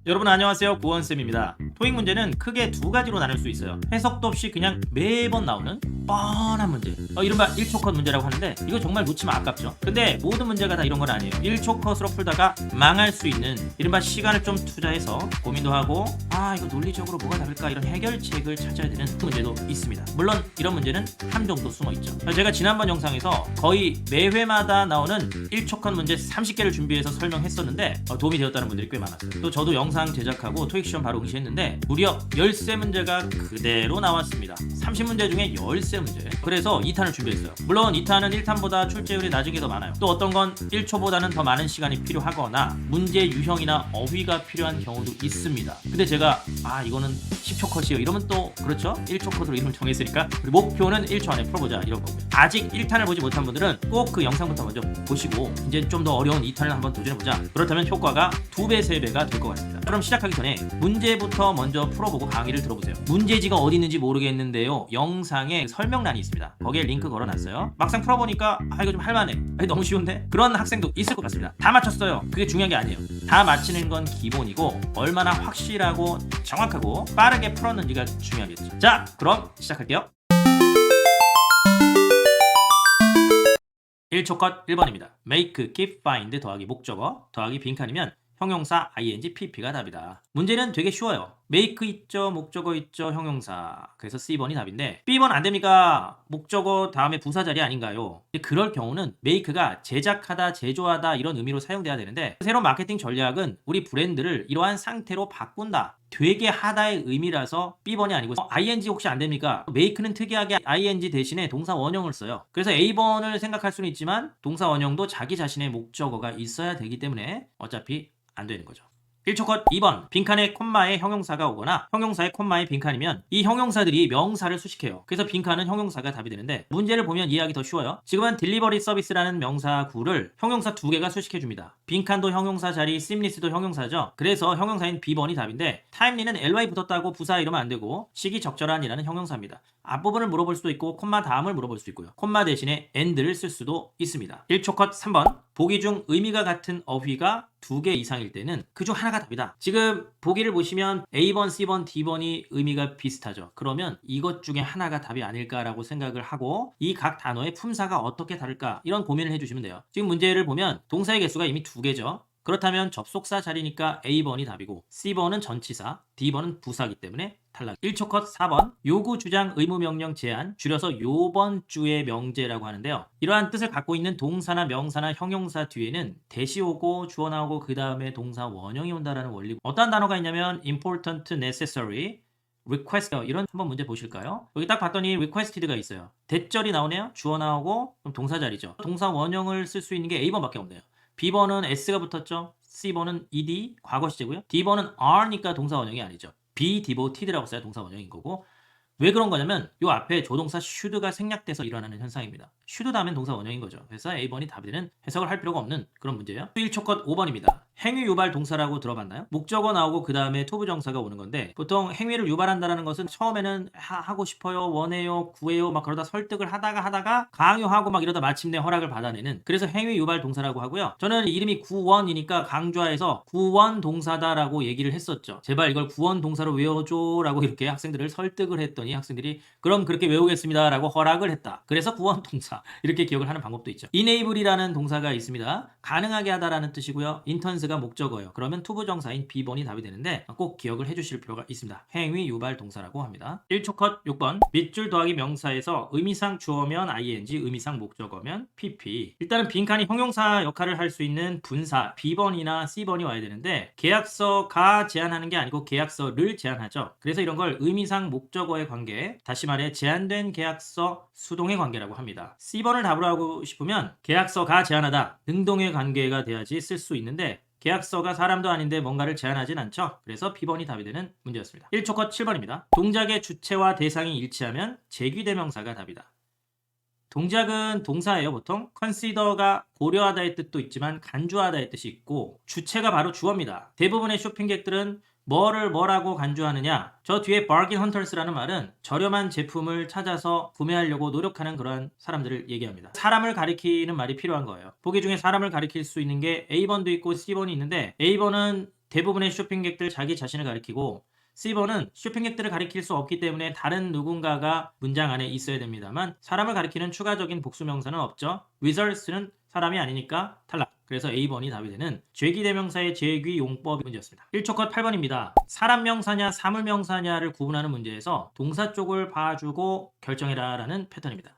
여러분 안녕하세요. 구원쌤입니다. 토익 문제는 크게 두 가지로 나눌 수 있어요. 해석도 없이 그냥 매번 나오는 뻔한 문제, 이른바 1초 컷 문제라고 하는데 이거 정말 놓치면 아깝죠. 근데 모든 문제가 다 이런 건 아니에요. 1초 컷으로 풀다가 망할 수 있는 이른바 시간을 좀 투자해서 고민도 하고 이거 논리적으로 뭐가 다를까 이런 해결책을 찾아야 되는 문제도 있습니다. 물론 이런 문제는 함정도 숨어 있죠. 제가 지난번 영상에서 거의 매회마다 나오는 1초 컷 문제 30개를 준비해서 설명했었는데 도움이 되었다는 분들이 꽤 많았어요. 또 저도 영상 제작하고 토익 시험 바로 응시했는데 무려 13문제가 그대로 나왔습니다. 30문제 중에 13문제. 그래서 2탄을 준비했어요. 물론 2탄은 1탄보다 출제율이 낮은 게 더 많아요. 또 어떤 건 1초보다는 더 많은 시간이 필요하거나 문제 유형이나 어휘가 필요한 경우도 있습니다. 근데 제가 이거는 10초 컷이에요 이러면 또 그렇죠? 1초 컷으로 이름을 정했으니까 우리 목표는 1초 안에 풀어보자 이런 거고요. 아직 1탄을 보지 못한 분들은 꼭 그 영상부터 먼저 보시고 이제 좀 더 어려운 2탄을 한번 도전해보자. 그렇다면 효과가 2배, 3배가 될 것 같습니다. 그럼 시작하기 전에 문제부터 먼저 풀어보고 강의를 들어보세요. 문제지가 어디 있는지 모르겠는데요. 영상에 설명란이 있습니다. 거기에 링크 걸어놨어요. 막상 풀어보니까 이거 좀 할만해. 너무 쉬운데? 그런 학생도 있을 것 같습니다. 다 맞췄어요. 그게 중요한 게 아니에요. 다 맞히는 건 기본이고 얼마나 확실하고 정확하고 빠르게 풀었는지가 중요하겠죠. 자, 그럼 시작할게요. 1초 컷 1번입니다. make, keep, find 더하기 목적어 더하기 빈칸이면 형용사 ing, pp가 답이다. 문제는 되게 쉬워요. make 있죠, 목적어 있죠, 형용사. 그래서 C번이 답인데 B번 안 됩니까? 목적어 다음에 부사 자리 아닌가요? 그럴 경우는 make가 제작하다, 제조하다 이런 의미로 사용돼야 되는데 새로운 마케팅 전략은 우리 브랜드를 이러한 상태로 바꾼다. 되게 하다의 의미라서 B번이 아니고 ing 혹시 안 됩니까? make는 특이하게 ing 대신에 동사 원형을 써요. 그래서 A번을 생각할 수는 있지만 동사 원형도 자기 자신의 목적어가 있어야 되기 때문에 어차피 안 되는 거죠. 1초 컷 2번 빈칸에 콤마에 형용사가 오거나 형용사에 콤마에 빈칸이면 이 형용사들이 명사를 수식해요. 그래서 빈칸은 형용사가 답이 되는데 문제를 보면 이해하기 더 쉬워요. 지금은 딜리버리 서비스라는 명사구를 형용사 2개가 수식해줍니다. 빈칸도 형용사 자리, seamless도 형용사죠. 그래서 형용사인 B번이 답인데 timely는 ly 붙었다고 부사 이러면 안 되고 시기적절한이라는 형용사입니다. 앞부분을 물어볼 수도 있고 콤마 다음을 물어볼 수 있고요. 콤마 대신에 and를 쓸 수도 있습니다. 1초 컷 3번 보기 중 의미가 같은 어휘가 2개 이상일 때는 그 중 하나가 답이다. 지금 보기를 보시면 A번, C번, D번이 의미가 비슷하죠. 그러면 이것 중에 하나가 답이 아닐까라고 생각을 하고 이 각 단어의 품사가 어떻게 다를까 이런 고민을 해주시면 돼요. 지금 문제를 보면 동사의 개수가 이미 2개죠. 그렇다면 접속사 자리니까 A번이 답이고 C번은 전치사, D번은 부사기 때문에 탈락. 1초 컷 4번 요구, 주장, 의무, 명령, 제한 줄여서 요번 주의 명제라고 하는데요. 이러한 뜻을 갖고 있는 동사나 명사나 형용사 뒤에는 대시 오고 주어 나오고 그 다음에 동사 원형이 온다라는 원리. 어떠한 단어가 있냐면 important, necessary, request 이런 한번 문제 보실까요? 여기 딱 봤더니 requested가 있어요. 대절이 나오네요. 주어 나오고 그럼 동사 자리죠. 동사 원형을 쓸 수 있는 게 A번밖에 없네요. B번은 S가 붙었죠. C번은 ED 과거 시제고요. D번은 R니까 동사 원형이 아니죠. be devoted라고 써야 동사 원형인 거고 왜 그런 거냐면 요 앞에 조동사 should가 생략돼서 일어나는 현상입니다. should 다음엔 동사 원형인 거죠. 그래서 A번이 답이 되는 해석을 할 필요가 없는 그런 문제예요. 1초 컷 5번입니다. 행위 유발 동사라고 들어봤나요? 목적어 나오고 그 다음에 to 부정사가 오는 건데 보통 행위를 유발한다는 것은 처음에는 하고 싶어요, 원해요, 구해요 막 그러다 설득을 하다가 강요하고 막 이러다 마침내 허락을 받아내는 그래서 행위 유발 동사라고 하고요. 저는 이름이 구원이니까 강조해서 구원 동사다라고 얘기를 했었죠. 제발 이걸 구원 동사로 외워줘 라고 이렇게 학생들을 설득을 했더니 학생들이 그럼 그렇게 외우겠습니다 라고 허락을 했다. 그래서 구원 동사 이렇게 기억을 하는 방법도 있죠. enable이라는 동사가 있습니다. 가능하게 하다라는 뜻이고요. intense가 목적어예요. 그러면 투부정사인 B번이 답이 되는데 꼭 기억을 해주실 필요가 있습니다. 행위 유발 동사라고 합니다. 1초 컷 6번 밑줄 더하기 명사에서 의미상 주어면 ing, 의미상 목적어면 pp. 일단은 빈칸이 형용사 역할을 할 수 있는 분사 B번이나 C번이 와야 되는데 계약서가 제한하는 게 아니고 계약서를 제한하죠. 그래서 이런 걸 의미상 목적어의 관계, 다시 말해 제한된 계약서 수동의 관계라고 합니다. C번을 답으로 하고 싶으면 계약서가 제한하다 능동의 관계가 돼야지 쓸 수 있는데 계약서가 사람도 아닌데 뭔가를 제한하진 않죠. 그래서 B번이 답이 되는 문제였습니다. 1초 컷 7번입니다. 동작의 주체와 대상이 일치하면 제귀대명사가 답이다. 동작은 동사예요. 보통 consider가 고려하다의 뜻도 있지만 간주하다의 뜻이 있고 주체가 바로 주어입니다. 대부분의 쇼핑객들은 뭐라고 간주하느냐? 저 뒤에 bargain hunters라는 말은 저렴한 제품을 찾아서 구매하려고 노력하는 그런 사람들을 얘기합니다. 사람을 가리키는 말이 필요한 거예요. 보기 중에 사람을 가리킬 수 있는 게 A번도 있고 C번이 있는데 A번은 대부분의 쇼핑객들 자기 자신을 가리키고 C번은 쇼핑객들을 가리킬 수 없기 때문에 다른 누군가가 문장 안에 있어야 됩니다만 사람을 가리키는 추가적인 복수명사는 없죠. wizards는 사람이 아니니까 탈락. 그래서 A번이 답이 되는 죄기대명사의 죄귀용법 문제였습니다. 1초 컷 8번입니다. 사람 명사냐 사물 명사냐를 구분하는 문제에서 동사 쪽을 봐주고 결정해라 라는 패턴입니다.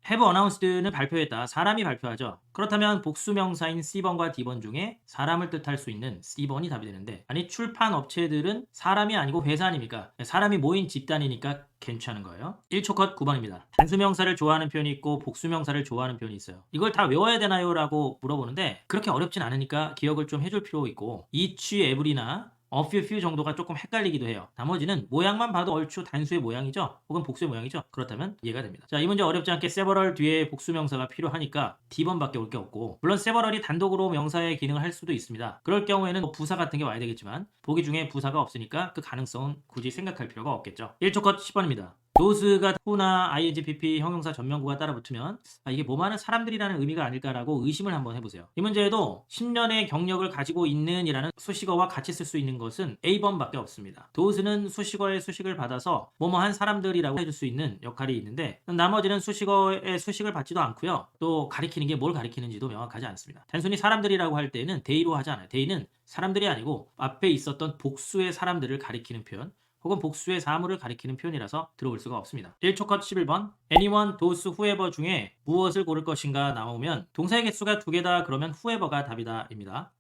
have announced는 발표했다. 사람이 발표하죠. 그렇다면 복수명사인 C번과 D번 중에 사람을 뜻할 수 있는 C번이 답이 되는데 아니 출판 업체들은 사람이 아니고 회사 아닙니까? 사람이 모인 집단이니까 괜찮은 거예요. 1초 컷 9번입니다. 단수명사를 좋아하는 표현이 있고 복수명사를 좋아하는 표현이 있어요. 이걸 다 외워야 되나요? 라고 물어보는데 그렇게 어렵진 않으니까 기억을 좀 해줄 필요 있고 each, every나 a few 정도가 조금 헷갈리기도 해요. 나머지는 모양만 봐도 얼추 단수의 모양이죠. 혹은 복수의 모양이죠. 그렇다면 이해가 됩니다. 자, 이 문제 어렵지 않게 several 뒤에 복수명사가 필요하니까 D번밖에 올 게 없고 물론 several이 단독으로 명사의 기능을 할 수도 있습니다. 그럴 경우에는 뭐 부사 같은 게 와야 되겠지만 보기 중에 부사가 없으니까 그 가능성은 굳이 생각할 필요가 없겠죠. 1초 컷 10번입니다. those가 who나 ing, pp 형용사 전명구가 따라 붙으면 이게 뭐하는 사람들이라는 의미가 아닐까라고 의심을 한번 해보세요. 이 문제에도 10년의 경력을 가지고 있는 이라는 수식어와 같이 쓸 수 있는 것은 A번밖에 없습니다. those는 수식어의 수식을 받아서 뭐뭐한 사람들이라고 해줄 수 있는 역할이 있는데 나머지는 수식어의 수식을 받지도 않고요. 또 가리키는 게 뭘 가리키는지도 명확하지 않습니다. 단순히 사람들이라고 할 때는 they로 하지 않아요. they는 사람들이 아니고 앞에 있었던 복수의 사람들을 가리키는 표현 혹은 복수의 사물을 가리키는 표현이라서 들어올 수가 없습니다. 1초 컷 11번 anyone, those, whoever 중에 무엇을 고를 것인가 나오면 동사의 개수가 2개다 그러면 whoever가 답이다 입니다.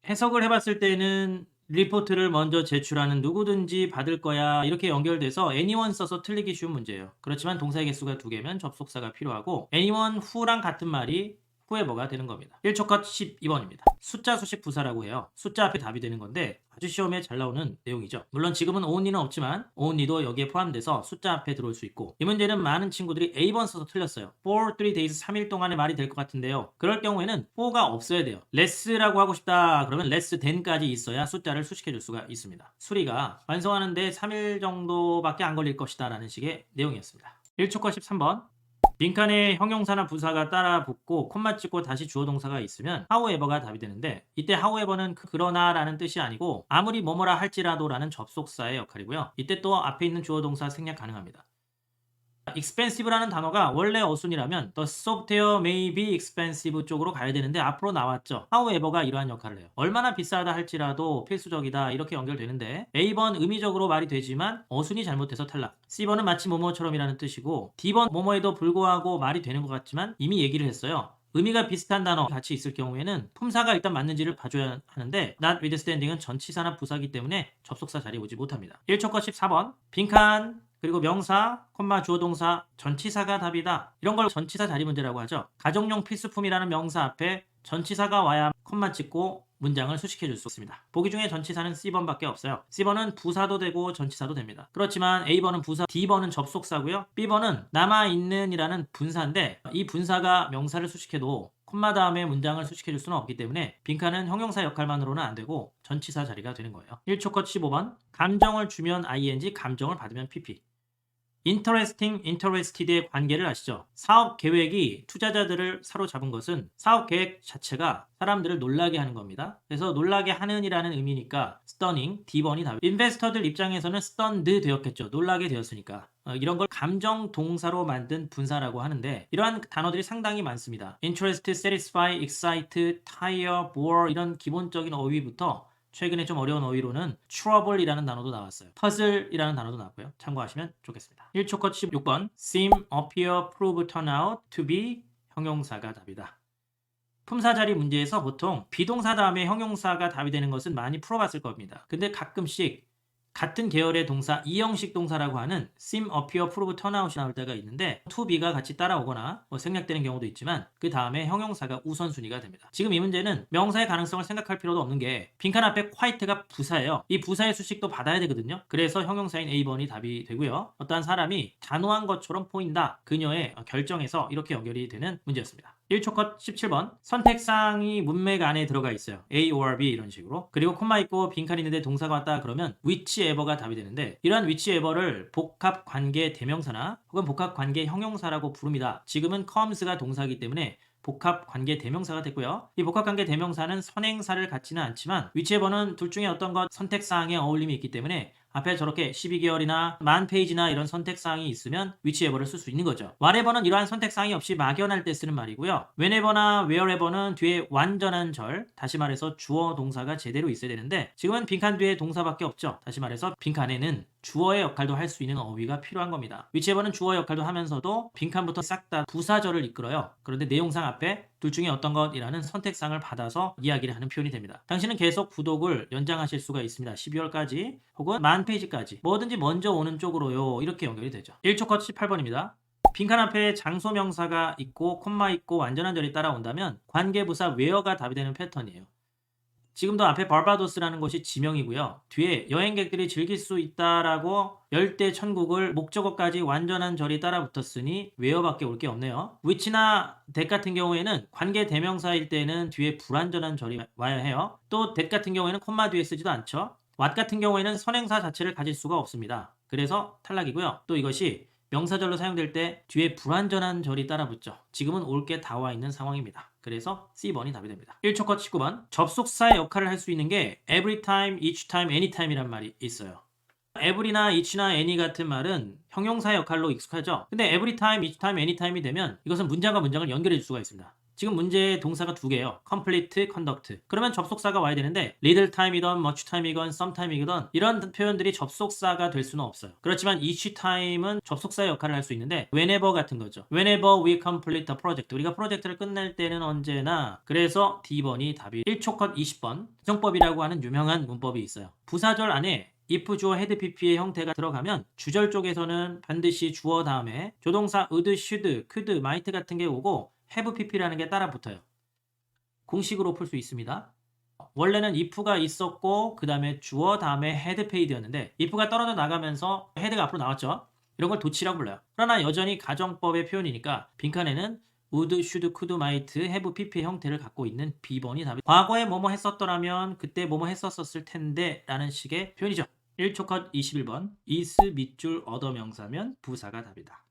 해석을 해봤을 때는 리포트를 먼저 제출하는 누구든지 받을 거야 이렇게 연결돼서 anyone 써서 틀리기 쉬운 문제예요. 그렇지만 동사의 개수가 2개면 접속사가 필요하고 anyone, who랑 같은 말이 whoever가 되는 겁니다. 1초 컷 12번입니다. 숫자 수식 부사라고 해요. 숫자 앞에 답이 되는 건데 아주 시험에 잘 나오는 내용이죠. 물론 지금은 only는 없지만 only도 여기에 포함돼서 숫자 앞에 들어올 수 있고 이 문제는 많은 친구들이 A번 써서 틀렸어요. for 3 days 3일 동안의 말이 될 것 같은데요. 그럴 경우에는 for가 없어야 돼요. less라고 하고 싶다 그러면 less than까지 있어야 숫자를 수식해 줄 수가 있습니다. 수리가 완성하는데 3일 정도밖에 안 걸릴 것이다 라는 식의 내용이었습니다. 1초 컷 13번 빈칸에 형용사나 부사가 따라 붙고 콤마 찍고 다시 주어 동사가 있으면 however가 답이 되는데 이때 however는 그러나 라는 뜻이 아니고 아무리 뭐뭐라 할지라도 라는 접속사의 역할이고요. 이때 또 앞에 있는 주어 동사 생략 가능합니다. expensive라는 단어가 원래 어순이라면 the software may be expensive 쪽으로 가야 되는데 앞으로 나왔죠. however가 이러한 역할을 해요. 얼마나 비싸다 할지라도 필수적이다 이렇게 연결되는데 A번 의미적으로 말이 되지만 어순이 잘못돼서 탈락. C번은 마치 뭐뭐처럼이라는 뜻이고 D번 뭐뭐에도 불구하고 말이 되는 것 같지만 이미 얘기를 했어요. 의미가 비슷한 단어 같이 있을 경우에는 품사가 일단 맞는지를 봐줘야 하는데 not withstanding은 전치사나 부사기 때문에 접속사 자리에 오지 못합니다. 1초 컷 14번 빈칸 그리고 명사, 콤마 주어동사, 전치사가 답이다. 이런 걸 전치사 자리 문제라고 하죠. 가정용 필수품이라는 명사 앞에 전치사가 와야 콤마 찍고 문장을 수식해 줄 수 있습니다. 보기 중에 전치사는 C번밖에 없어요. C번은 부사도 되고 전치사도 됩니다. 그렇지만 A번은 부사, D번은 접속사고요. B번은 남아있는 이라는 분사인데 이 분사가 명사를 수식해도 콤마 다음에 문장을 수식해 줄 수는 없기 때문에 빈칸은 형용사 역할만으로는 안 되고 전치사 자리가 되는 거예요. 1초 컷 15번 감정을 주면 ing, 감정을 받으면 pp. interesting, interested의 관계를 아시죠? 사업 계획이 투자자들을 사로잡은 것은 사업 계획 자체가 사람들을 놀라게 하는 겁니다. 그래서 놀라게 하는 이라는 의미니까 stunning, D번이 답. 인베스터들 입장에서는 stunned 되었겠죠. 놀라게 되었으니까. 이런 걸 감정 동사로 만든 분사라고 하는데 이러한 단어들이 상당히 많습니다. interest, satisfy, excite, tire, bore 이런 기본적인 어휘부터 최근에 좀 어려운 어휘로는 trouble이라는 단어도 나왔어요. puzzle이라는 단어도 나왔고요. 참고하시면 좋겠습니다. 1초 컷 16번 seem, appear, prove, turn out, to be 형용사가 답이다. 품사 자리 문제에서 보통 비동사 다음에 형용사가 답이 되는 것은 많이 풀어봤을 겁니다. 근데 가끔씩 같은 계열의 동사, 이형식 동사라고 하는 seem, appear, prove, turn out이 나올 때가 있는데 to be가 같이 따라오거나 생략되는 경우도 있지만 그 다음에 형용사가 우선순위가 됩니다. 지금 이 문제는 명사의 가능성을 생각할 필요도 없는 게 빈칸 앞에 quiet가 부사예요. 이 부사의 수식도 받아야 되거든요. 그래서 형용사인 A번이 답이 되고요. 어떠한 사람이 단호한 것처럼 보인다. 그녀의 결정에서 이렇게 연결이 되는 문제였습니다. 1초 컷 17번 선택사항이 문맥 안에 들어가 있어요. A or B 이런 식으로. 그리고 콤마 있고 빈칸 있는데 동사가 왔다 그러면 whichever가 답이 되는데 이러한 whichever를 복합관계 대명사나 혹은 복합관계 형용사라고 부릅니다. 지금은 comes가 동사이기 때문에 복합 관계 대명사가 됐고요. 이 복합 관계 대명사는 선행사를 갖지는 않지만 위치에버는 둘 중에 어떤 것 선택사항에 어울림이 있기 때문에 앞에 저렇게 12개월이나 만 페이지나 이런 선택사항이 있으면 whichever를 쓸 수 있는 거죠. whatever는 이러한 선택사항이 없이 막연할 때 쓰는 말이고요. whenever나 wherever는 뒤에 완전한 절, 다시 말해서 주어 동사가 제대로 있어야 되는데 지금은 빈칸 뒤에 동사밖에 없죠. 다시 말해서 빈칸에는 주어의 역할도 할 수 있는 어휘가 필요한 겁니다. whichever는 주어 역할도 하면서도 빈칸부터 싹 다 부사절을 이끌어요. 그런데 내용상 앞에 둘 중에 어떤 것이라는 선택상을 받아서 이야기를 하는 표현이 됩니다. 당신은 계속 구독을 연장하실 수가 있습니다. 12월까지 혹은 만 페이지까지 뭐든지 먼저 오는 쪽으로요. 이렇게 연결이 되죠. 1초 컷 18번입니다. 빈칸 앞에 장소 명사가 있고 콤마 있고 완전한 절이 따라온다면 관계부사 where가 답이 되는 패턴이에요. 지금도 앞에 바바도스라는 것이 지명이고요. 뒤에 여행객들이 즐길 수 있다라고 열대 천국을 목적어까지 완전한 절이 따라붙었으니 where밖에 올 게 없네요. which나 that 같은 경우에는 관계 대명사일 때는 뒤에 불완전한 절이 와야 해요. 또 that 같은 경우에는 콤마 뒤에 쓰지도 않죠. what 같은 경우에는 선행사 자체를 가질 수가 없습니다. 그래서 탈락이고요. 또 이것이 명사절로 사용될 때 뒤에 불완전한 절이 따라붙죠. 지금은 올 게 다 와 있는 상황입니다. 그래서 C번이 답이 됩니다. 1초 컷 19번. 접속사의 역할을 할 수 있는 게 every time, each time, anytime 이란 말이 있어요. every나 each나 any 같은 말은 형용사의 역할로 익숙하죠. 근데 every time, each time, anytime이 되면 이것은 문장과 문장을 연결해 줄 수가 있습니다. 지금 문제의 동사가 두 개예요. complete, conduct. 그러면 접속사가 와야 되는데 little time이든 much time이건 some time이건 이런 표현들이 접속사가 될 수는 없어요. 그렇지만 each time은 접속사의 역할을 할 수 있는데 whenever 같은 거죠. whenever we complete the project. 우리가 프로젝트를 끝낼 때는 언제나. 그래서 D번이 답이 1초 컷 20번. 정법이라고 하는 유명한 문법이 있어요. 부사절 안에 if 주어 had pp의 형태가 들어가면 주절 쪽에서는 반드시 주어 다음에 조동사 would, should, could, might 같은 게 오고 have pp라는 게 따라 붙어요. 공식으로 풀 수 있습니다. 원래는 if가 있었고 그 다음에 주어 다음에 had paid였는데 if가 떨어져 나가면서 had가 앞으로 나왔죠. 이런 걸 도치라고 불러요. 그러나 여전히 가정법의 표현이니까 빈칸에는 would, should, could, might, have pp의 형태를 갖고 있는 B번이 답이 과거에 뭐뭐 했었더라면 그때 뭐뭐 했었을 텐데 라는 식의 표현이죠. 1초 컷 21번 is 밑줄 얻어 명사면 부사가 답이다.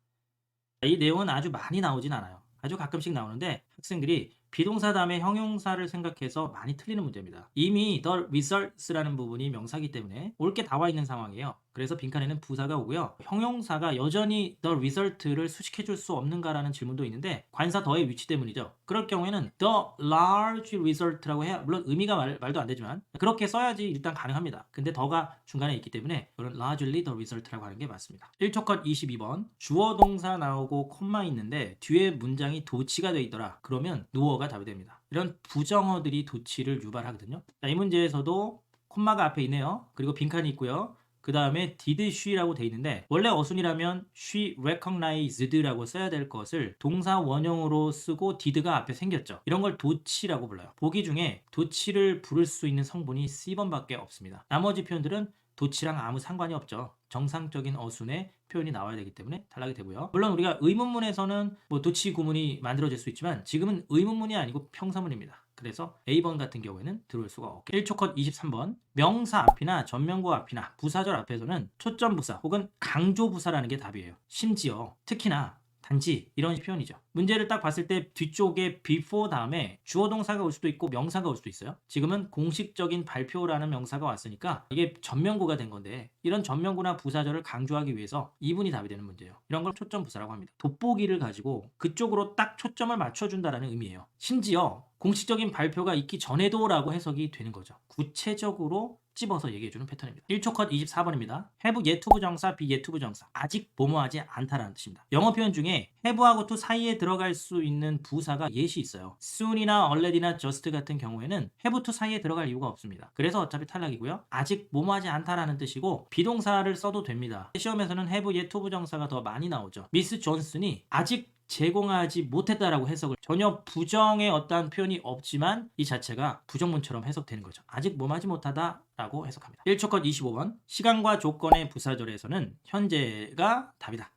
이 내용은 아주 많이 나오진 않아요. 아주 가끔씩 나오는데 학생들이 비동사 다음에 형용사를 생각해서 많이 틀리는 문제입니다. 이미 the results라는 부분이 명사이기 때문에 올 게 다 와 있는 상황이에요. 그래서 빈칸에는 부사가 오고요. 형용사가 여전히 the result를 수식해 줄 수 없는가라는 질문도 있는데 관사 더의 위치 때문이죠. 그럴 경우에는 the large result라고 해야 물론 의미가 말도 안 되지만 그렇게 써야지 일단 가능합니다. 근데 더가 중간에 있기 때문에 그런 largely the result라고 하는 게 맞습니다. 1초 컷 22번 주어 동사 나오고 콤마 있는데 뒤에 문장이 도치가 돼 있더라. 그러면 누어가 답이 됩니다. 이런 부정어들이 도치를 유발하거든요. 자, 이 문제에서도 콤마가 앞에 있네요. 그리고 빈칸이 있고요. 그 다음에 did she라고 돼 있는데 원래 어순이라면 she recognized라고 써야 될 것을 동사 원형으로 쓰고 did가 앞에 생겼죠. 이런 걸 도치라고 불러요. 보기 중에 도치를 부를 수 있는 성분이 C번밖에 없습니다. 나머지 표현들은 도치랑 아무 상관이 없죠. 정상적인 어순의 표현이 나와야 되기 때문에 탈락이 되고요. 물론 우리가 의문문에서는 뭐 도치 구문이 만들어질 수 있지만 지금은 의문문이 아니고 평서문입니다. 그래서 A번 같은 경우에는 들어올 수가 없게 1초 컷 23번 명사 앞이나 전명구 앞이나 부사절 앞에서는 초점 부사 혹은 강조 부사라는 게 답이에요. 심지어 특히나 단지 이런 표현이죠. 문제를 딱 봤을 때 뒤쪽에 before 다음에 주어 동사가 올 수도 있고 명사가 올 수도 있어요. 지금은 공식적인 발표라는 명사가 왔으니까 이게 전명구가 된 건데 이런 전명구나 부사절을 강조하기 위해서 이분이 답이 되는 문제예요. 이런 걸 초점 부사라고 합니다. 돋보기를 가지고 그쪽으로 딱 초점을 맞춰준다라는 의미예요. 심지어 공식적인 발표가 있기 전에도 라고 해석이 되는 거죠. 구체적으로 찝어서 얘기해주는 패턴입니다. 1초 컷 24번입니다. have yet 부정사, be yet 부정사. 아직 뭐뭐하지 않다라는 뜻입니다. 영어 표현 중에 have하고 to 사이에 들어갈 수 있는 부사가 yet이 있어요. soon이나 already나 just 같은 경우에는 have to 사이에 들어갈 이유가 없습니다. 그래서 어차피 탈락이고요. 아직 뭐뭐하지 않다라는 뜻이고 비동사를 써도 됩니다. 시험에서는 have yet 부정사가 더 많이 나오죠. 미스 존슨이 아직 제공하지 못했다라고 해석을 전혀 부정의 어떠한 표현이 없지만 이 자체가 부정문처럼 해석되는 거죠. 아직 뭐하지 못하다라고 해석합니다. 1초 컷 25번 시간과 조건의 부사절에서는 현재가 답이다.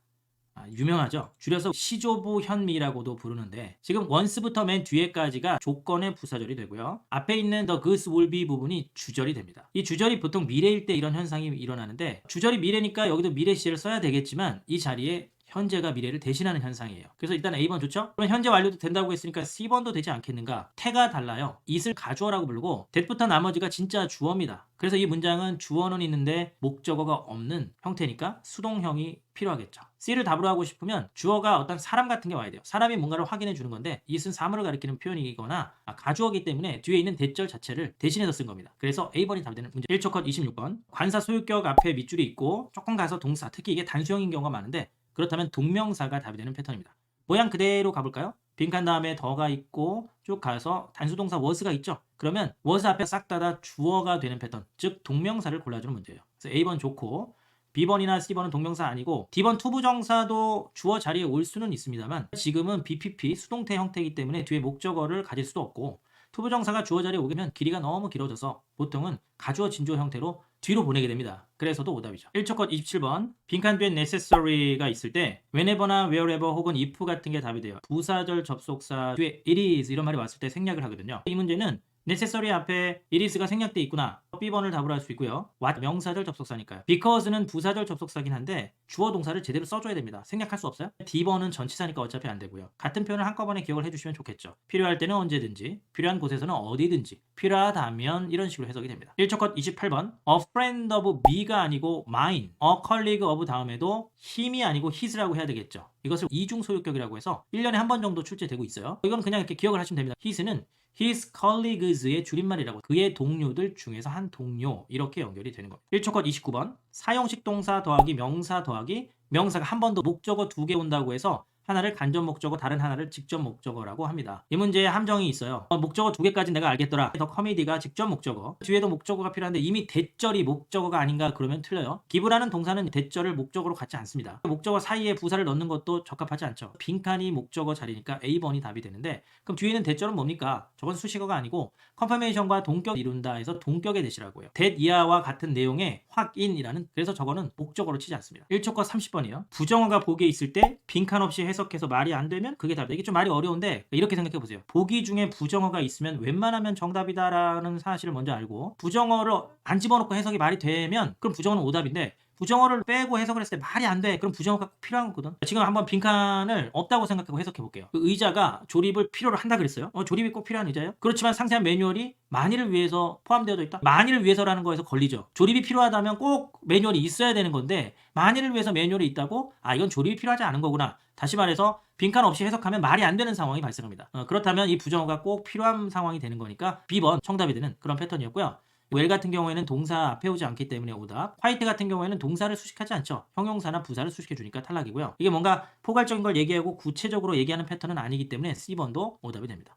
유명하죠. 줄여서 시조부 현미라고도 부르는데 지금 once부터 맨 뒤에까지가 조건의 부사절이 되고요. 앞에 있는 the goods will be 부분이 주절이 됩니다. 이 주절이 보통 미래일 때 이런 현상이 일어나는데 주절이 미래니까 여기도 미래 시제를 써야 되겠지만 이 자리에 현재가 미래를 대신하는 현상이에요. 그래서 일단 A번 좋죠? 그럼 현재 완료도 된다고 했으니까 C번도 되지 않겠는가? 태가 달라요. it을 가주어라고 부르고 that부터 나머지가 진짜 주어입니다. 그래서 이 문장은 주어는 있는데 목적어가 없는 형태니까 수동형이 필요하겠죠. C를 답으로 하고 싶으면 주어가 어떤 사람 같은 게 와야 돼요. 사람이 뭔가를 확인해 주는 건데 it은 사물을 가리키는 표현이거나 가주어이기 때문에 뒤에 있는 대절 자체를 대신해서 쓴 겁니다. 그래서 A번이 답이 되는 문제. 1초 컷 26번. 관사 소유격 앞에 밑줄이 있고 조금 가서 동사, 특히 이게 단수형인 경우가 많은데 그렇다면 동명사가 답이 되는 패턴입니다. 모양 그대로 가볼까요? 빈칸 다음에 더가 있고 쭉 가서 단수동사 was가 있죠. 그러면 was 앞에 싹 닫아 주어가 되는 패턴, 즉 동명사를 골라주는 문제예요. 그래서 A번 좋고 B번이나 C번은 동명사 아니고 D번 투부정사도 주어 자리에 올 수는 있습니다만 지금은 BPP 수동태 형태이기 때문에 뒤에 목적어를 가질 수도 없고 투부정사가 주어 자리에 오게 되면 길이가 너무 길어져서 보통은 가주어 진주어 형태로 뒤로 보내게 됩니다. 그래서도 오답이죠. 1초 컷 27번. 빈칸 뒤에 necessary가 있을 때 whenever나 wherever 혹은 if 같은 게 답이 돼요. 부사절 접속사 뒤에 it is 이런 말이 왔을 때 생략을 하거든요. 이 문제는 necessary 앞에 it is가 생략돼 있구나. B번을 답으로 할 수 있고요. what 명사절 접속사니까요. because는 부사절 접속사긴 한데 주어 동사를 제대로 써줘야 됩니다. 생략할 수 없어요. D번은 전치사니까 어차피 안 되고요. 같은 표현을 한꺼번에 기억을 해주시면 좋겠죠. 필요할 때는 언제든지, 필요한 곳에서는 어디든지, 필요하다면 이런 식으로 해석이 됩니다. 1초 컷 28번. A friend of me가 아니고 mine, a colleague of 다음에도 him이 아니고 his라고 해야 되겠죠. 이것을 이중 소유격이라고 해서 1년에 한 번 정도 출제되고 있어요. 이건 그냥 이렇게 기억을 하시면 됩니다. his는 his colleagues의 줄임말이라고, 그의 동료들 중에서 한 동료, 이렇게 연결이 되는 겁니다. 1초 컷 29번. 사용식 동사 더하기 명사 더하기 명사가 한 번 더 목적어 2개 온다고 해서 하나를 간접 목적어, 다른 하나를 직접 목적어라고 합니다. 이 문제에 함정이 있어요. 목적어 2개까지 내가 알겠더라. 더 커미디가 직접 목적어, 뒤에도 목적어가 필요한데 이미 대절이 목적어가 아닌가 그러면 틀려요. 기브라는 동사는 대절을 목적어로 갖지 않습니다. 목적어 사이에 부사를 넣는 것도 적합하지 않죠. 빈칸이 목적어 자리니까 A번이 답이 되는데 그럼 뒤에는 대절은 뭡니까? 저건 수식어가 아니고 컨퍼메이션과 동격을 이룬다 해서 동격의 대시라고 해요. that 이하와 같은 내용의 확인이라는, 그래서 저거는 목적어로 치지 않습니다. 1초 컷 30번이요. 부정어가 보기에 있을 때 빈칸 없이 해석해서 말이 안 되면 그게 답이다. 이게 좀 말이 어려운데 이렇게 생각해 보세요. 보기 중에 부정어가 있으면 웬만하면 정답이다라는 사실을 먼저 알고 부정어를 안 집어넣고 해석이 말이 되면 그럼 부정어는 오답인데 부정어를 빼고 해석을 했을 때 말이 안 돼. 그럼 부정어가 꼭 필요한 거거든. 지금 한번 빈칸을 없다고 생각하고 해석해 볼게요. 그 의자가 조립을 필요로 한다 그랬어요. 조립이 꼭 필요한 의자예요? 그렇지만 상세한 매뉴얼이 만일을 위해서 포함되어 있다? 만일을 위해서라는 거에서 걸리죠. 조립이 필요하다면 꼭 매뉴얼이 있어야 되는 건데 만일을 위해서 매뉴얼이 있다고? 이건 조립이 필요하지 않은 거구나. 다시 말해서 빈칸 없이 해석하면 말이 안 되는 상황이 발생합니다. 그렇다면 이 부정어가 꼭 필요한 상황이 되는 거니까 B번 정답이 되는 그런 패턴이었고요. 웰 같은 경우에는 동사 앞에 오지 않기 때문에 오답. 화이트 같은 경우에는 동사를 수식하지 않죠. 형용사나 부사를 수식해 주니까 탈락이고요. 이게 뭔가 포괄적인 걸 얘기하고 구체적으로 얘기하는 패턴은 아니기 때문에 C번도 오답이 됩니다.